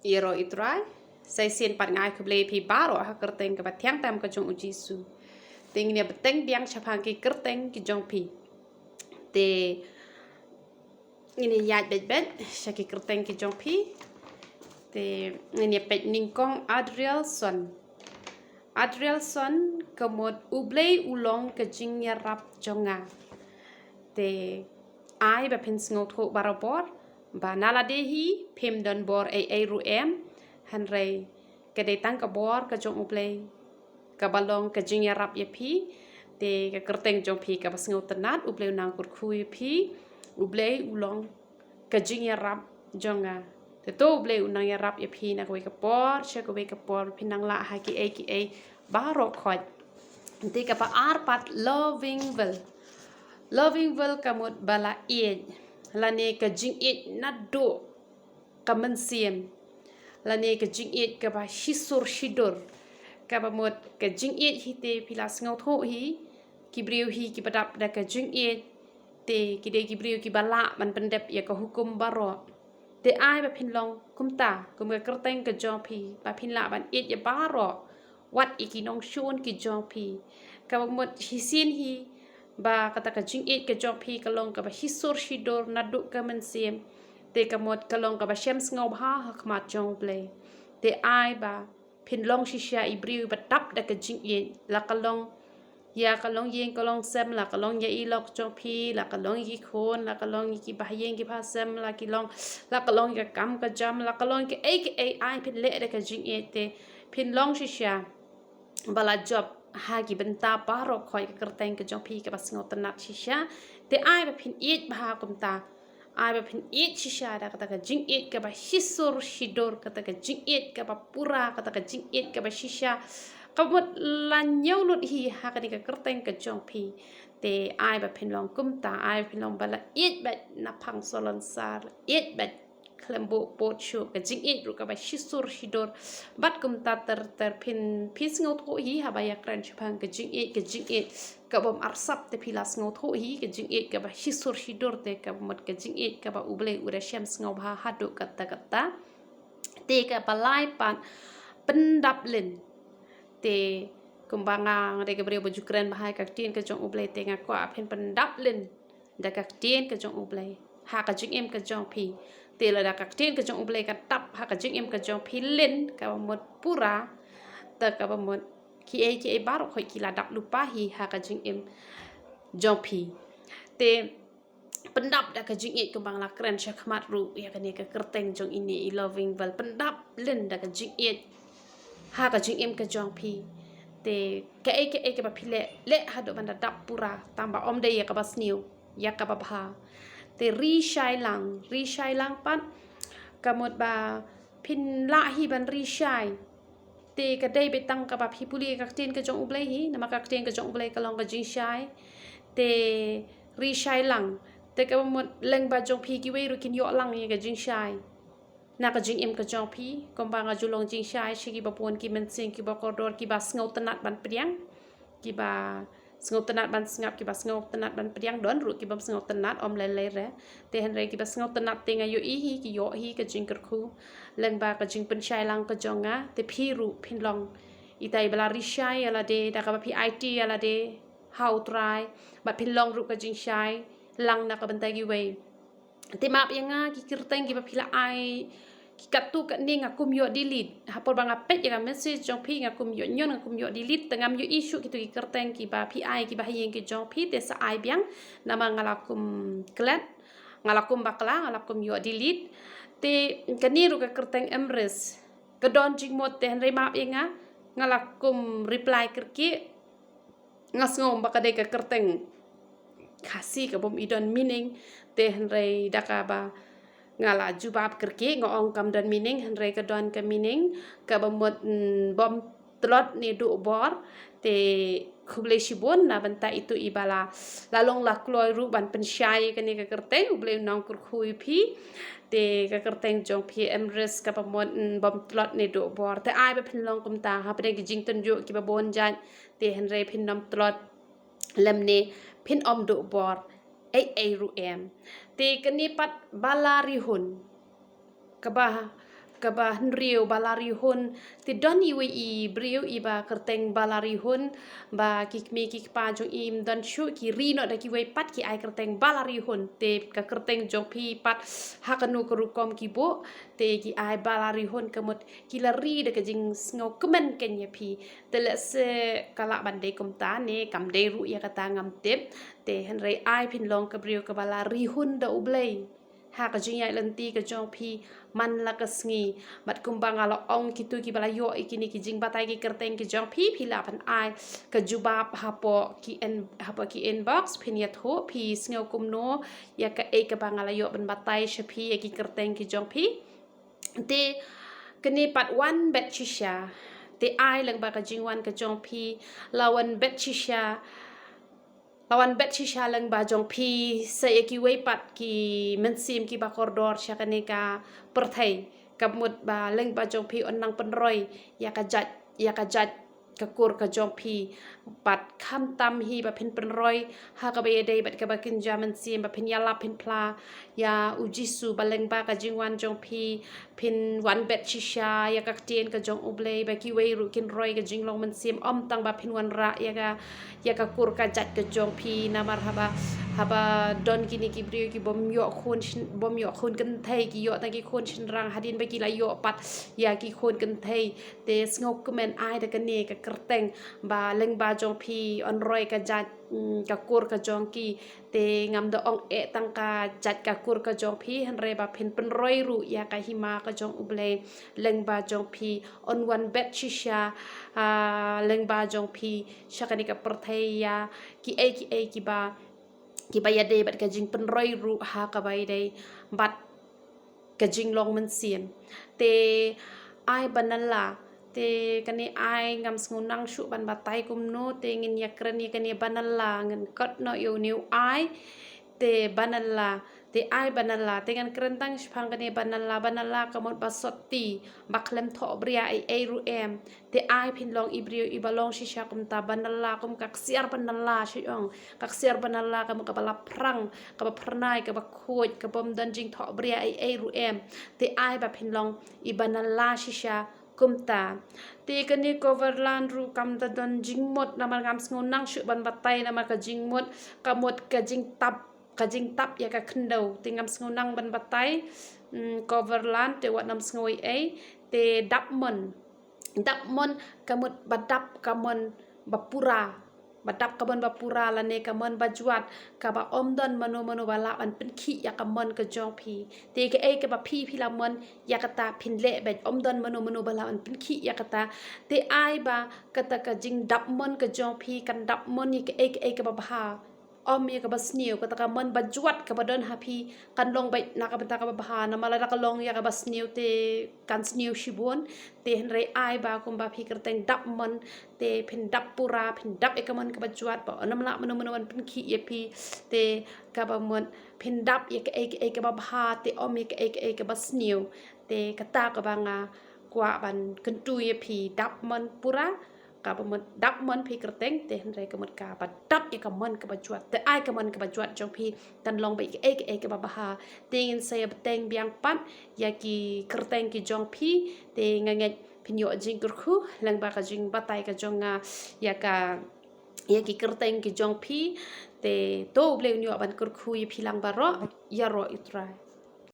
iro itrai sai sien pat ngai keble pi baro ha kerteng ke batiang tam ke jong uji su ting ne beteng biang chapang ki kerteng ki jong pi te ini yat bet bet shaki kerteng ki jong pi te ini pet ningkong Adriel Son kemod ublei ulong ke jing yarap jonga te ai ba pen sngot ho barabor ba naladehi pem don bor ai ruem hanrei ke de tang ka bor ka jong ublei ka balong ka jing yarap ye pi te ka kerteng jong pi ka basngot tenat ublei nang kur khui pi ublei ulong ka jing yarap jonga te to ublei unang yarap ye pi na ko ka por che ko ka por pinang la ha ki ai baro khoj te ka pa arpat Lovingville kamut bala iej lane ka jing iej nado kamen siem lane ka jing iej ka ba shisur shidur ka ba mot ka jing iej hi te pilas ngau tho hi ki briu hi ki padap da ka jing iej te ki de ki briu ki bala man pendep ya ka hukum baro te ai ba phin long kumta kum ka kerteng ka jong phi ba phin la ban iej ya baro wat ikinong shun ki jong phi ka ba mot hi sin hi ba kata ka jing it ka jong pi ka long ka ba hisur shidor nadu ka men sim te ka mot ka long ka ba shem ngau ha khma jong ple te ai ba phin long shisha ibriu ba tap da ka jing it la ka long ya ka long yen ka long sem la ka long ya i lok jong pi la ka long yi khon la ka long ki ba yen ki ba sem la ki long la ka long ka kam ka jam la ka long ki ai phin le da ka jing it te phin long shisha bala job hagi benta baro khoi ka kerteng ka jong pi ka bas ngot nat shisha te ai ba phin it ba kumta ai ba phin it shisha da ka jing it ka ba hisur shidor ka ka jing it ka ba pura ka ka jing it ka ba shisha ka mot la nyau lut hi ha ka ni ka kerteng ka jong pi te ai ba phin long kumta ai phin long bala it ba na phang solon sar it ba klembo pot shu ka jing it ru ka ba shisur shidor bat kum ta ter pin pis ngot ho hi ha ba ya kran chapang ka jing it ka bom arsap te pilas ngot ho hi ka jing it ka ba shisur shidor te ka mot ka jing it ka ba uble ura sham ngau ha hadu kata te ka balai pan pendap len te kumbangang de ka brio baju keren bahai ka tien ka jong uble te nga kwa phin pendap len da ka tien ka jong uble ha ka jing em ka jong pi te la da ka tien ka jong uble ka tap ha ka jing em ka jong pi len ka mot pura ta ka mot ki ai bar khoi ki la dap lupa hi ha ka jing em jong pi te pendap da ka jing it kumbang la keren syakmat ru ya ka ni ka kerteng jong ini I loving val pendap len da ka jing it ha ka jing em ka jong pi te ka ai ka ba phile le ha do banda dap pura tamba om de ya ka bas niu ya ka ba bha te ri shai lang pat kamot ba phin la hi ban ri shai te ka dei be tang ka ba phi puli ka tin ka jong ublei hi nama ka tin ka jong ublei ka long ka jing shai te ri shai lang te ka mot leng ba jong phi ki wei ru kin yo lang ye ka jing shai na ka jing em ka jong phi kom ba nga julong jing shai shi ki ba pon ki men sing ki ba koridor ki ba ngau tanat ban priang ki ba ngau tanat ban ngap ki ba ngau tanat ban priang don ru ki ba ngau tanat om le re te hen re ki ba ngau tanat te nga yo I hi ki yo hi ka jing ker khu leng ba ka jing pen shai lang ka jong nga te phi ru phin long itai bala ri shai ala de da ka ba phi IT ala de how try ba phin long ru ka jing shai lang na ka bantai gi wei te map yang nga ki kerteng ki ba phila ai ki katu ka ning akum yo delete hapor bang apet ya message jong phi ngakum yo nyon ngakum yo delete tengam yo issue ki tu ki kerteng ki ba phi ai ki ba hiyeng ki jong phi te sa ai biang nama ngalakum klat ngalakum bakla ngalakum yo delete te kaniru ka kerteng emres kedon jing mot te henry map yang nga ngalakum reply kerki ngasngom bakade ka kerteng kasi ka bom idon meaning te henry dakaba ngala jubab kerki ngong kam dan meaning henry ka don ka meaning ka bomot bom telot ni du bor te khuble shibon na banta itu ibala lalong la kloi ru ban pensyai ka ni ka kerteng uble nong kur khui phi te ka kerteng jong phi emres ka bomot bom telot ni du bor te ai ba phin long kum ta ha pre ki jing ton ju ki ba bon jan te henry phin nom telot lem ni phin om du bor ai ru em te kani pat balari hun ka ba ka ba rio balari hun ti don i brio i ba kerteng balari hun ba ki me ki pa jong im don shu ki ri no da ki wei pat ki ai kerteng balari hun te ka kerteng jong pi pat hakanu kerukom ki bo te ki ai balari hun kemut ki la ri de ka jing ngau kemen ken ye pi te le se kala bande kom ta ne kam de ru ya kata ngam tep te hen rei ai phin long ka brio ka balari hun da ublei ha ka jing ya lenti ka jong pi man la ka sngi mat kumbang ala ong ki tu ki bala yo ikini ki jing batai ki kerteng ki jong pi la pan ai ka jubab hapo ki inbox phin ya tho pi sngo kum no ya ka e ka bangala yo ban batai shapi ya ki kerteng ki jong pi te kene pat wan bet chisha te ai lang ba ka jing wan ka jong pi lawan bet chisha lang ba jong pi saya ki wei pat ki mensim ki ba koridor sha kane ka perthai ka mut ba lang ba jong pi on nang penroi ya ka jat ka kur ka jong pi pat kham tam hi ba phin penroi ha ka be dei bat ka ba kin jaman sim ba phin ya la phin pla ya ujisu ba lang ba ka jingwan jong pi phin wan bet chisha ya ka tien ka jong ublei ba ki wei ru kin roi ka jinglong man sim om tang ba phin wan ra ya ka kur ka jat ka jong pi na marhaba haba don kini ki brio ki bom yo khun kan thai ki yo ta ki khun shin rang hadin ba ki la yo pat ya ki khun kan thai te ngok kemen ai da ka ne ka kerteng ba leng ba jong pi on roi ka jat ka kur ka jong ki te ngam do ong e tang ka jat ka kur ka jong pi han re ba phin pen roi ru ya ka hima ka jong uble leng ba jong pi on one bet shisha leng ba jong pi shakani ka perthai ya ki ba ya de bat ka jing pen roi ru ha ka bai dei bat ka jing long man siem te ai banala te kani ai ngam ngunang shu ban batai kum no te ngin ya kren ya kani banala ngin kot no yo new ai te banala te ai banala te ngan kren tang shpang kani banala kamot basoti baklem tho bria ai ru em te ai phin long ibrio ibalong shisha kum ta banala kum kak siar banala shiong kak siar banala kam ka bala prang ka ba pranai ka ba khoj ka bom dan jing tho bria ai ru em te ai ba phin long ibanala shisha kumta te kani coverland ru kam da don jingmot namar ngam ngunang shu ban batai namar ka jingmot kamot ka jing tap ya ka khndau te ngam ngunang ban batai coverland te wat nam ngoi ai te dapmon kamot badap kamon bapura badap kamon bapura la ne kamon bajuat ka ba omdon mano bala an pen khi ya kamon ka jong pi te ke e ka ba pi la mon ya kata phin le bet omdon mano bala an pen khi ya kata te ai ba kata ka jing dap mon ka jong pi kan dap mon ni ke e ka ba bha om ya ka basniu kata ka mon bajuat ka badon happy kan long bai na ka bata ka bha na mala ka long ya ka basniu te kan sniu shibon te henre ai ba kum ba phi kerteng dap mon te phin dap pura phin dap e ka mon ka bajuat ba onam la mano pin khi ye pi te ka ba mon phin dap ye ka e ka ba bha te om ye ka e ka basniu te kata ka ba nga kwa ban kentu ye pi dap mon pura ka ba mon dap mon phi kerteng te henre ka mon ka ba dap ye ka mon ka bajuat te ai ka mon ka bajuat jong pi kan long bai e ka ba bha te ngin saya beteng biang pat ya ki kerteng ki jong pi te nganget pinyo jing kurku lang ba ka jing batai ka jong ya ki kerteng ki jong pi te to ble nyo ban kurku ye pilang baro ya ro itrai